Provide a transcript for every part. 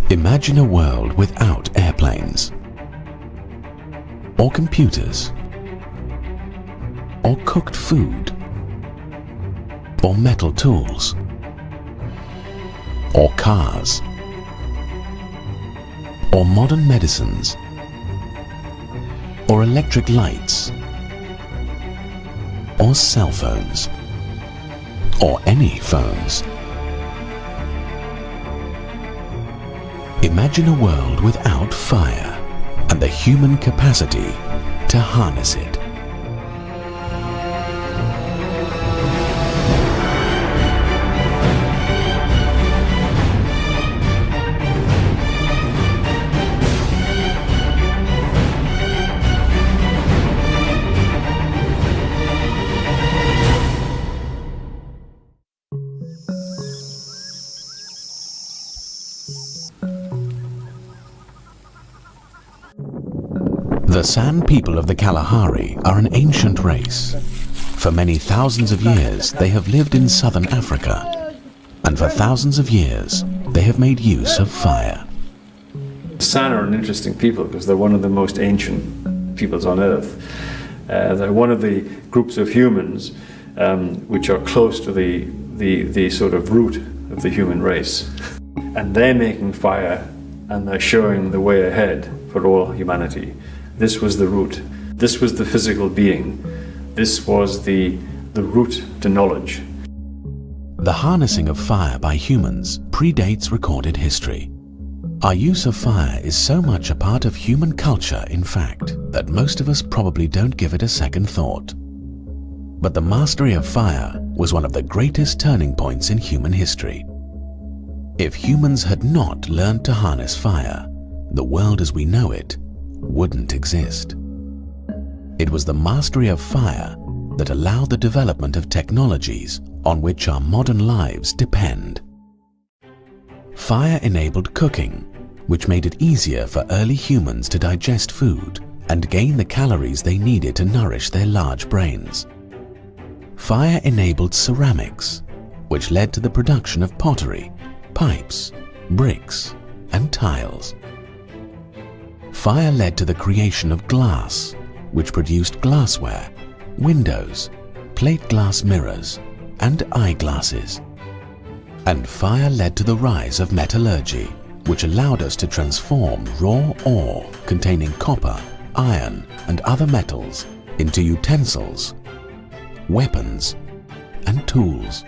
Imagine a world without airplanes, or computers, or cooked food, or metal tools, or cars, or modern medicines, or electric lights, or cell phones, or any phones. Imagine a world without fire and the human capacity to harness it. The San people of the Kalahari are an ancient race. For many thousands of years, they have lived in southern Africa, and for thousands of years, they have made use of fire. San are an interesting people because they're one of the most ancient peoples on Earth. They're one of the groups of humans which are close to the sort of root of the human race. And they're making fire and they're showing the way ahead for all humanity. This was the root. This was the physical being. This was the route to knowledge. The harnessing of fire by humans predates recorded history. Our use of fire is so much a part of human culture, in fact, that most of us probably don't give it a second thought. But the mastery of fire was one of the greatest turning points in human history. If humans had not learned to harness fire, the world as we know it wouldn't exist. It was the mastery of fire that allowed the development of technologies on which our modern lives depend. Fire enabled cooking, which made it easier for early humans to digest food and gain the calories they needed to nourish their large brains. Fire enabled ceramics, which led to the production of pottery, pipes, bricks, and tiles. Fire led to the creation of glass, which produced glassware, windows, plate glass mirrors, and eyeglasses. And fire led to the rise of metallurgy, which allowed us to transform raw ore containing copper, iron, and other metals into utensils, weapons, and tools.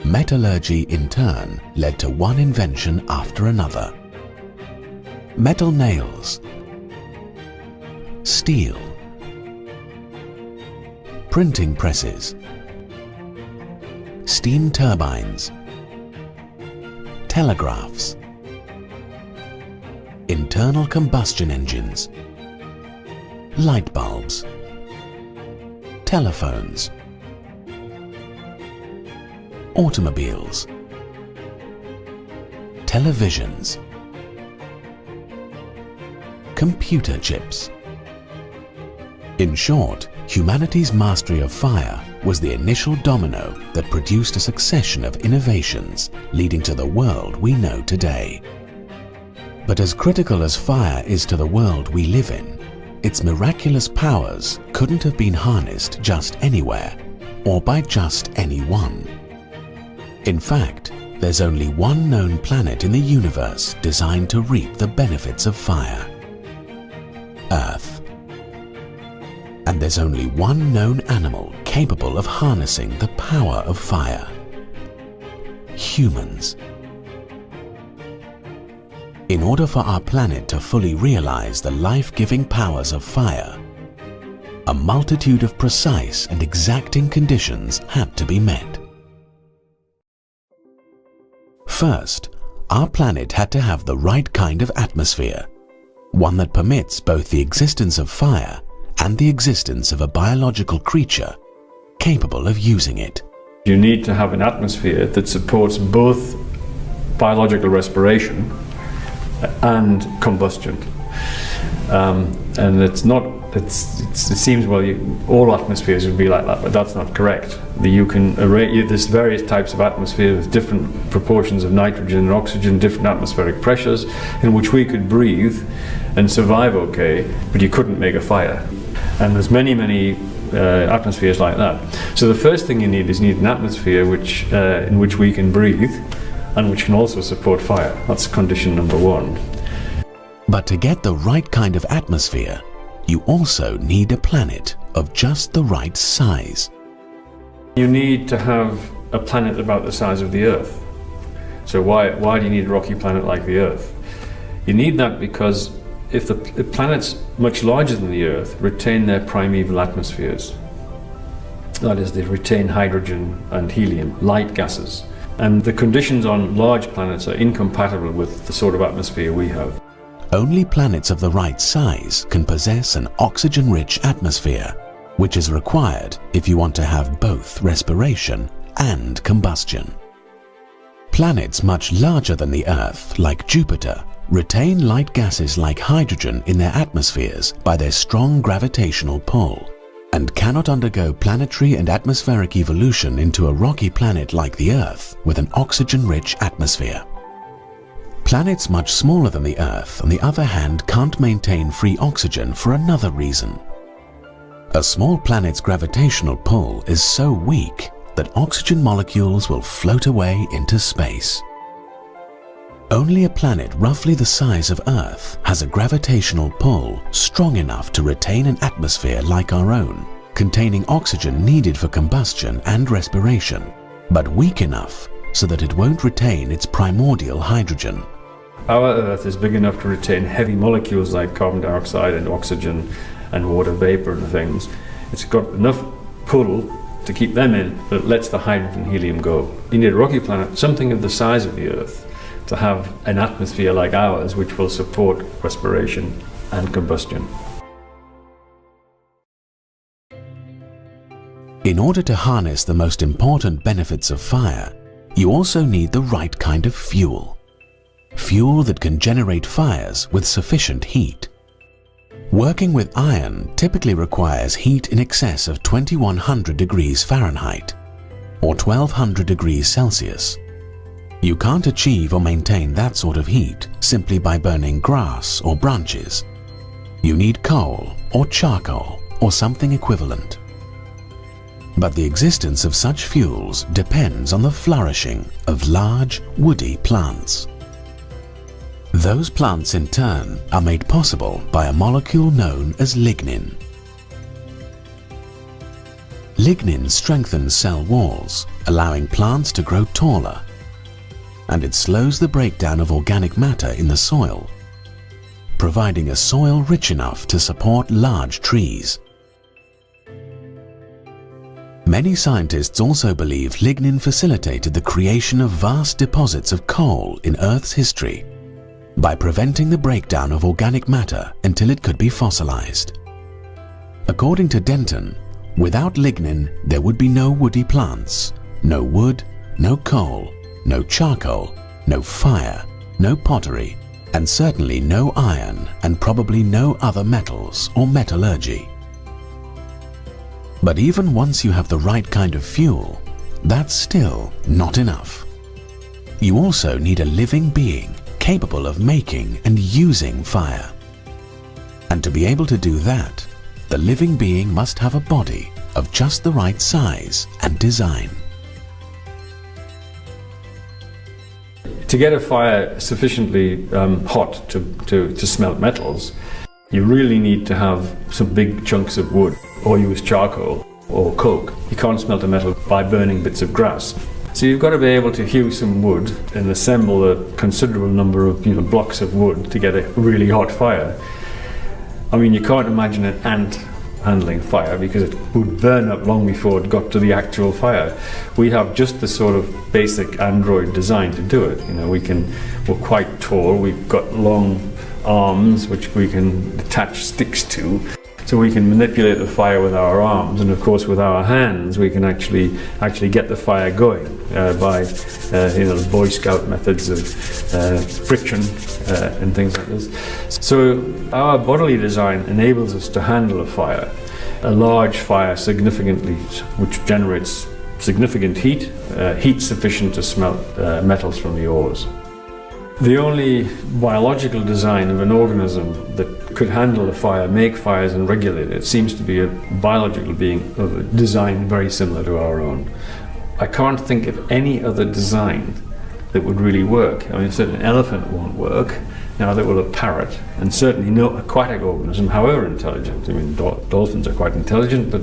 Metallurgy in turn led to one invention after another. Metal nails, steel, printing presses, steam turbines, telegraphs, internal combustion engines, light bulbs, telephones, automobiles, televisions, computer chips. In short, humanity's mastery of fire was the initial domino that produced a succession of innovations leading to the world we know today. But as critical as fire is to the world we live in, its miraculous powers couldn't have been harnessed just anywhere or by just anyone. In fact, there's only one known planet in the universe designed to reap the benefits of fire: Earth. And there's only one known animal capable of harnessing the power of fire: humans. In order for our planet to fully realize the life-giving powers of fire, a multitude of precise and exacting conditions had to be met. First, our planet had to have the right kind of atmosphere, one that permits both the existence of fire and the existence of a biological creature capable of using it. You need to have an atmosphere that supports both biological respiration and combustion. And it's not it seems, well, all atmospheres would be like that, but that's not correct. You can array, there's various types of atmosphere with different proportions of nitrogen and oxygen, different atmospheric pressures, in which we could breathe and survive okay, but you couldn't make a fire. And there's many atmospheres like that. So the first thing you need is an atmosphere in which we can breathe and which can also support fire. That's condition number one. But to get the right kind of atmosphere, you also need a planet of just the right size. You need to have a planet about the size of the Earth. So why do you need a rocky planet like the Earth? You need that because if the planets much larger than the Earth retain their primeval atmospheres, that is, they retain hydrogen and helium, light gases, and the conditions on large planets are incompatible with the sort of atmosphere we have. Only planets of the right size can possess an oxygen-rich atmosphere, which is required if you want to have both respiration and combustion. Planets much larger than the Earth, like Jupiter, retain light gases like hydrogen in their atmospheres by their strong gravitational pull, and cannot undergo planetary and atmospheric evolution into a rocky planet like the Earth with an oxygen-rich atmosphere. Planets much smaller than the Earth, on the other hand, can't maintain free oxygen for another reason. A small planet's gravitational pull is so weak that oxygen molecules will float away into space. Only a planet roughly the size of Earth has a gravitational pull strong enough to retain an atmosphere like our own, containing oxygen needed for combustion and respiration, but weak enough so that it won't retain its primordial hydrogen. Our Earth is big enough to retain heavy molecules like carbon dioxide and oxygen and water vapor and things. It's got enough pull to keep them in, but it lets the hydrogen and helium go. You need a rocky planet, something of the size of the Earth, to have an atmosphere like ours which will support respiration and combustion. In order to harness the most important benefits of fire, you also need the right kind of fuel. Fuel that can generate fires with sufficient heat. Working with iron typically requires heat in excess of 2100 degrees Fahrenheit or 1200 degrees Celsius. You can't achieve or maintain that sort of heat simply by burning grass or branches. You need coal or charcoal or something equivalent. But the existence of such fuels depends on the flourishing of large, woody plants. Those plants in turn are made possible by a molecule known as lignin. Lignin strengthens cell walls, allowing plants to grow taller, and it slows the breakdown of organic matter in the soil, providing a soil rich enough to support large trees. Many scientists also believe lignin facilitated the creation of vast deposits of coal in Earth's history by preventing the breakdown of organic matter until it could be fossilized. According to Denton, without lignin there would be no woody plants, no wood, no coal, no charcoal, no fire, no pottery, and certainly no iron and probably no other metals or metallurgy. But even once you have the right kind of fuel, that's still not enough. You also need a living being capable of making and using fire. And to be able to do that, the living being must have a body of just the right size and design. To get a fire sufficiently hot to smelt metals, you really need to have some big chunks of wood, or use charcoal or coke. You can't smelt a metal by burning bits of grass. So you've got to be able to hew some wood and assemble a considerable number of blocks of wood to get a really hot fire. I mean, you can't imagine an ant handling fire because it would burn up long before it got to the actual fire. We have just the sort of basic android design to do it. We're quite tall, we've got long arms which we can attach sticks to. So we can manipulate the fire with our arms, and of course with our hands we can actually get the fire going by the Boy Scout methods of friction and things like this. So our bodily design enables us to handle a large fire significantly, which generates significant heat, heat sufficient to smelt metals from the ores. The only biological design of an organism that could handle a fire, make fires and regulate it, seems to be a biological being of a design very similar to our own. I can't think of any other design that would really work. I mean, certainly an elephant won't work, neither will a parrot, and certainly no aquatic organism, however intelligent. I mean, dolphins are quite intelligent, but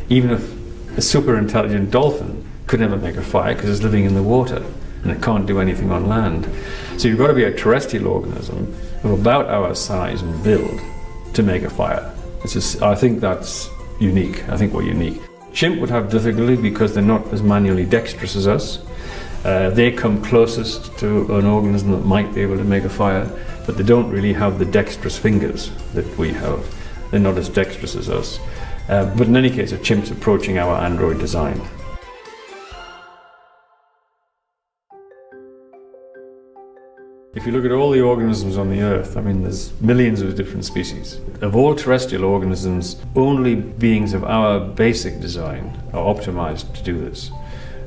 even if a super intelligent dolphin could never make a fire because it's living in the water and it can't do anything on land. So you've got to be a terrestrial organism of about our size and build to make a fire. I think that's unique. I think we're unique. Chimp would have difficulty because they're not as manually dexterous as us. They come closest to an organism that might be able to make a fire, but they don't really have the dexterous fingers that we have. They're not as dexterous as us. But in any case, a chimp's approaching our android design. If you look at all the organisms on the Earth, I mean, there's millions of different species. Of all terrestrial organisms, only beings of our basic design are optimized to do this.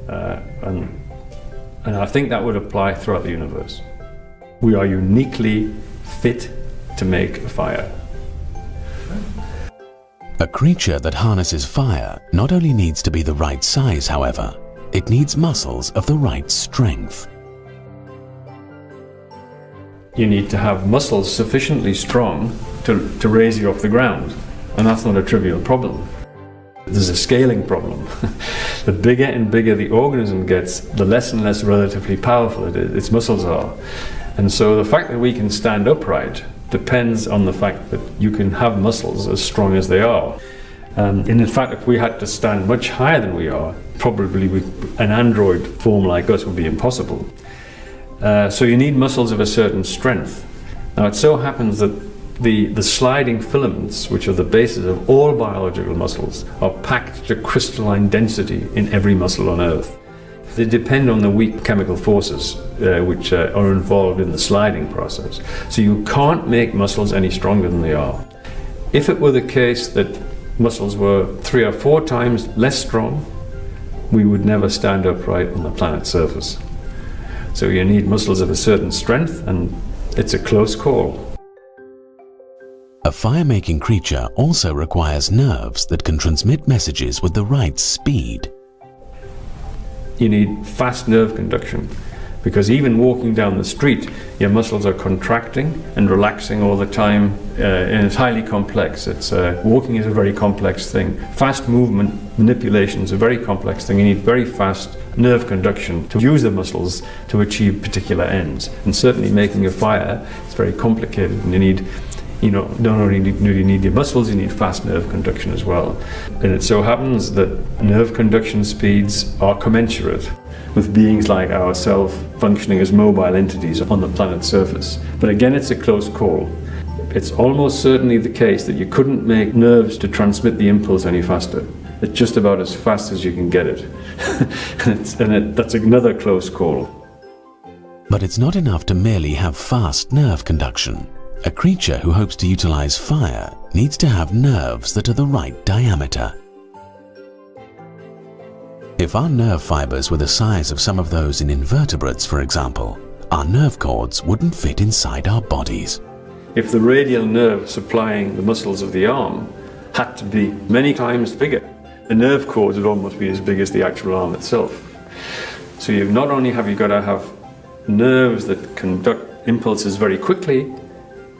And I think that would apply throughout the universe. We are uniquely fit to make a fire. A creature that harnesses fire not only needs to be the right size, however, it needs muscles of the right strength. You need to have muscles sufficiently strong to raise you off the ground, and that's not a trivial problem. There's a scaling problem. The bigger and bigger the organism gets, the less and less relatively powerful its muscles are. And so the fact that we can stand upright depends on the fact that you can have muscles as strong as they are. And in fact, if we had to stand much higher than we are, probably an android form like us would be impossible. So you need muscles of a certain strength. Now it so happens that the sliding filaments, which are the basis of all biological muscles, are packed to crystalline density in every muscle on Earth. They depend on the weak chemical forces which are involved in the sliding process. So you can't make muscles any stronger than they are. If it were the case that muscles were 3 or 4 times less strong, we would never stand upright on the planet's surface. So you need muscles of a certain strength, and it's a close call. A fire-making creature also requires nerves that can transmit messages with the right speed. You need fast nerve conduction, because even walking down the street, your muscles are contracting and relaxing all the time, and it's highly complex. Walking is a very complex thing. Fast movement manipulation is a very complex thing. You need very fast nerve conduction to use the muscles to achieve particular ends. And certainly making a fire is very complicated, and you not only do you need your muscles, you need fast nerve conduction as well. And it so happens that nerve conduction speeds are commensurate with beings like ourselves functioning as mobile entities on the planet's surface. But again, it's a close call. It's almost certainly the case that you couldn't make nerves to transmit the impulse any faster. It's just about as fast as you can get it. That's another close call. But it's not enough to merely have fast nerve conduction. A creature who hopes to utilize fire needs to have nerves that are the right diameter. If our nerve fibers were the size of some of those in invertebrates, for example, our nerve cords wouldn't fit inside our bodies. If the radial nerve supplying the muscles of the arm had to be many times bigger, the nerve cords would almost be as big as the actual arm itself. So not only have you got to have nerves that conduct impulses very quickly,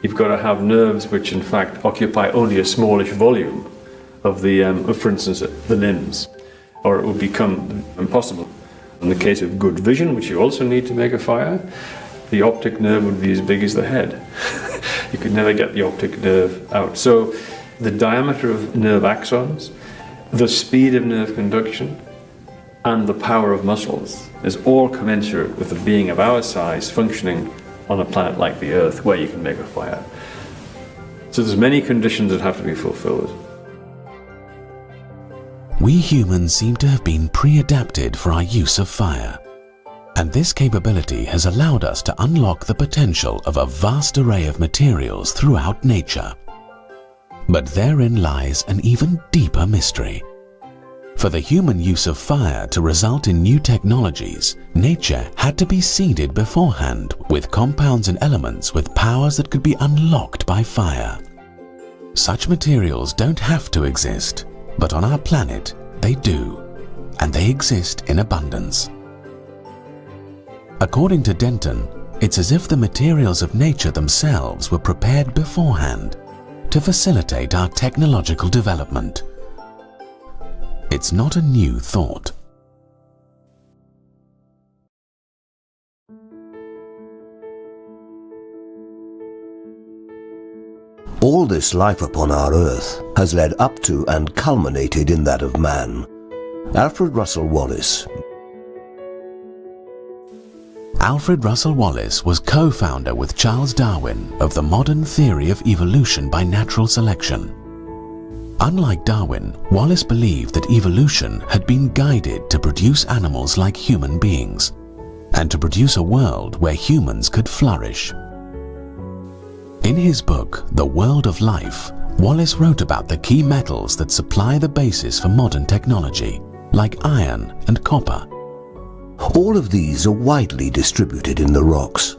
you've got to have nerves which in fact occupy only a smallish volume of for instance, the limbs, or it would become impossible. In the case of good vision, which you also need to make a fire, the optic nerve would be as big as the head. You could never get the optic nerve out. So the diameter of nerve axons, the speed of nerve conduction, and the power of muscles is all commensurate with a being of our size functioning on a planet like the Earth, where you can make a fire. So there's many conditions that have to be fulfilled. We humans seem to have been pre-adapted for our use of fire. And this capability has allowed us to unlock the potential of a vast array of materials throughout nature. But therein lies an even deeper mystery. For the human use of fire to result in new technologies, nature had to be seeded beforehand with compounds and elements with powers that could be unlocked by fire. Such materials don't have to exist, but on our planet they do, and they exist in abundance. According to Denton, it's as if the materials of nature themselves were prepared beforehand to facilitate our technological development. It's not a new thought. All this life upon our Earth has led up to and culminated in that of man. Alfred Russel Wallace was co-founder with Charles Darwin of the modern theory of evolution by natural selection. Unlike Darwin, Wallace believed that evolution had been guided to produce animals like human beings, and to produce a world where humans could flourish. In his book, The World of Life, Wallace wrote about the key metals that supply the basis for modern technology, like iron and copper. All of these are widely distributed in the rocks.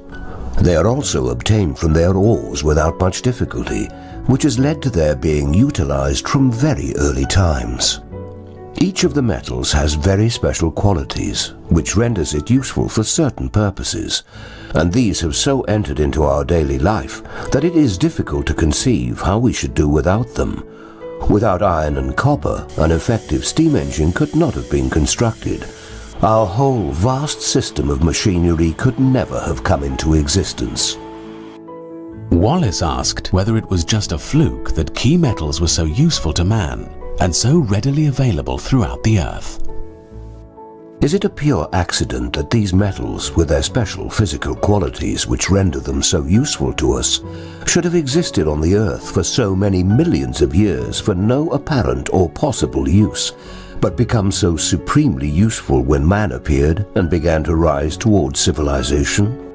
They are also obtained from their ores without much difficulty, which has led to their being utilized from very early times. Each of the metals has very special qualities, which renders it useful for certain purposes, and these have so entered into our daily life that it is difficult to conceive how we should do without them. Without iron and copper, an effective steam engine could not have been constructed. Our whole vast system of machinery could never have come into existence. Wallace asked whether it was just a fluke that key metals were so useful to man and so readily available throughout the earth. Is it a pure accident that these metals, with their special physical qualities which render them so useful to us, should have existed on the earth for so many millions of years for no apparent or possible use, but become so supremely useful when man appeared and began to rise towards civilization?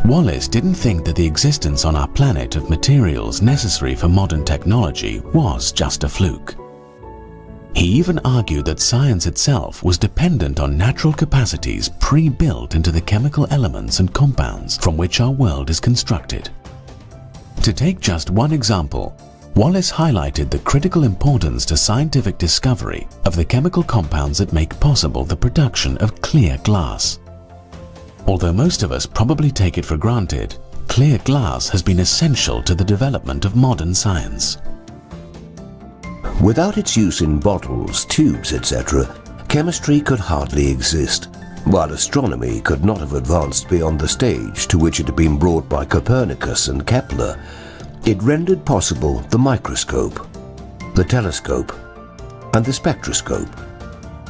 Wallace didn't think that the existence on our planet of materials necessary for modern technology was just a fluke. He even argued that science itself was dependent on natural capacities pre-built into the chemical elements and compounds from which our world is constructed. To take just one example, Wallace highlighted the critical importance to scientific discovery of the chemical compounds that make possible the production of clear glass. Although most of us probably take it for granted, clear glass has been essential to the development of modern science. Without its use in bottles, tubes, etc., chemistry could hardly exist, while astronomy could not have advanced beyond the stage to which it had been brought by Copernicus and Kepler. It rendered possible the microscope, the telescope, and the spectroscope.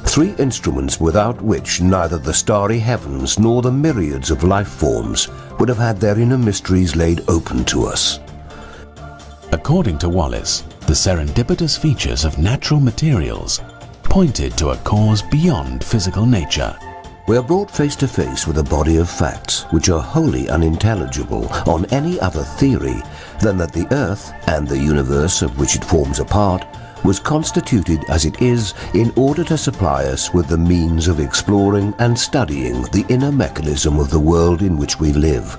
Three instruments without which neither the starry heavens nor the myriads of life forms would have had their inner mysteries laid open to us. According to Wallace, the serendipitous features of natural materials pointed to a cause beyond physical nature. We are brought face to face with a body of facts which are wholly unintelligible on any other theory than that the Earth and the universe of which it forms a part was constituted as it is in order to supply us with the means of exploring and studying the inner mechanism of the world in which we live,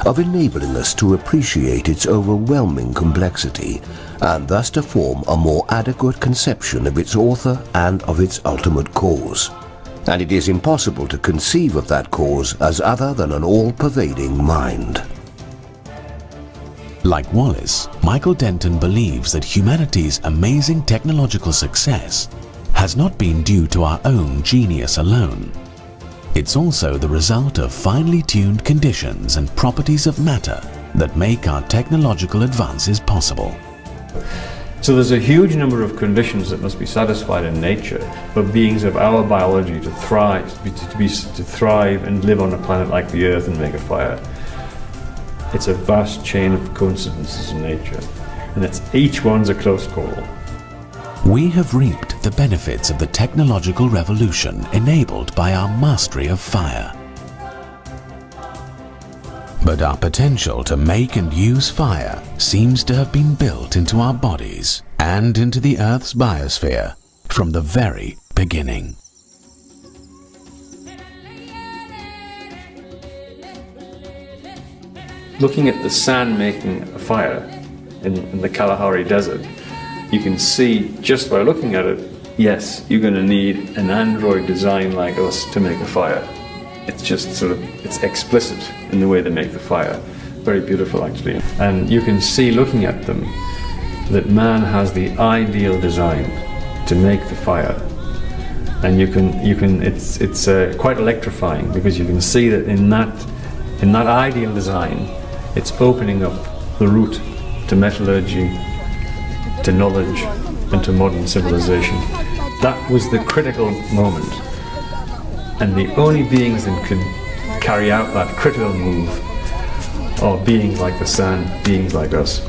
of enabling us to appreciate its overwhelming complexity, and thus to form a more adequate conception of its author and of its ultimate cause. And it is impossible to conceive of that cause as other than an all-pervading mind. Like Wallace, Michael Denton believes that humanity's amazing technological success has not been due to our own genius alone. It's also the result of finely tuned conditions and properties of matter that make our technological advances possible. So there's a huge number of conditions that must be satisfied in nature for beings of our biology to thrive, to thrive and live on a planet like the Earth and make a fire. It's a vast chain of coincidences in nature, and each one's a close call. We have reaped the benefits of the technological revolution enabled by our mastery of fire. But our potential to make and use fire seems to have been built into our bodies and into the Earth's biosphere from the very beginning. Looking at the sand making a fire in the Kalahari Desert, you can see just by looking at it, yes, you're going to need an android design like us to make a fire. It's just it's explicit in the way they make the fire. Very beautiful, actually. And you can see, looking at them, that man has the ideal design to make the fire. And it's quite electrifying, because you can see that in that ideal design, it's opening up the route to metallurgy, to knowledge, and to modern civilization. That was the critical moment. And the only beings that could carry out that critical move are beings like the sand, beings like us.